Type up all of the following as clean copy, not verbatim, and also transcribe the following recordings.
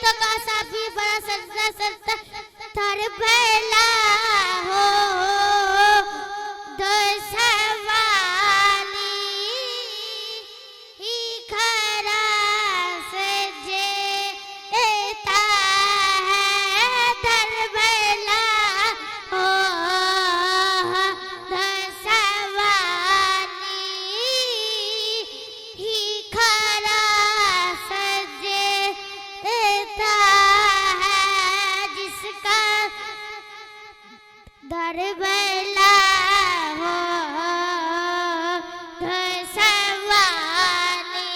तो कासा भी बड़ा सजदा सजदा थर बेला हो दो सवाली ही खरा सजे एता है थर बेला हो दो सवाली ही खरा सजे एता है जिसका दर बेला हो दो सवाली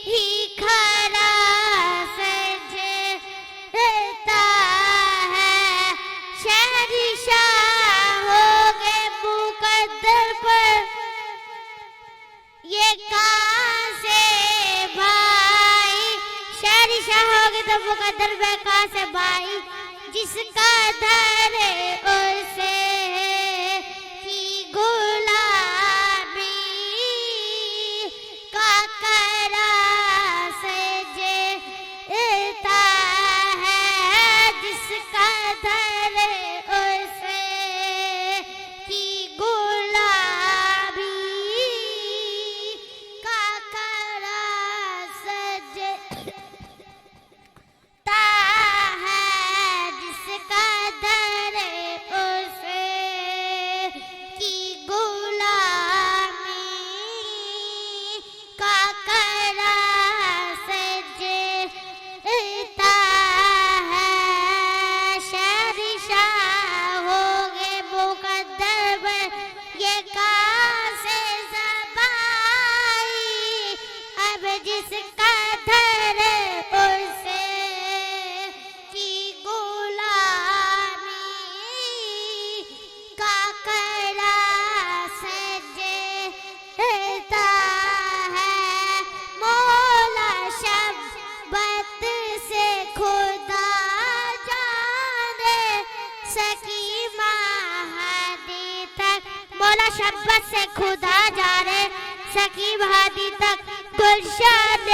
ही खरा सजे एता है शहंशाह हो गए मुकद्दर पर ये कहाँ से भाई शहंशाह हो गए तो मुकद्दर पे कहाँ से भाई जिसका धरे उसे की गुलाबी का करा सजे एता है जिसका धरे उसे की गुलाबी का करा सजे ता है जिसका धरे उसे की गुलामी का करा सजे ता है शहंशाह हो गए मुकद्दर पर ये कहाँ से ज़बाई अब जिसका धरे उसे की गुलामी का करा सजे एता है मौला शब्बत से खुदा जाने सकी महादी तक मौला शब्बत से खुदा जाने सकी महादी तक गुलशन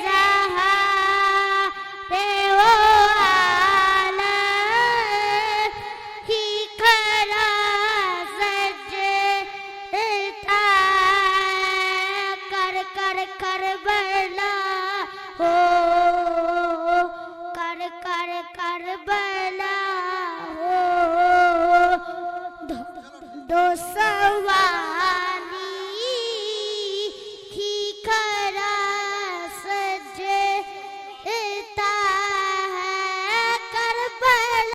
ज़हा रे वो आलम ही खरा सजे एता कर कर करबला हो कर कर करबला हो दो सवाल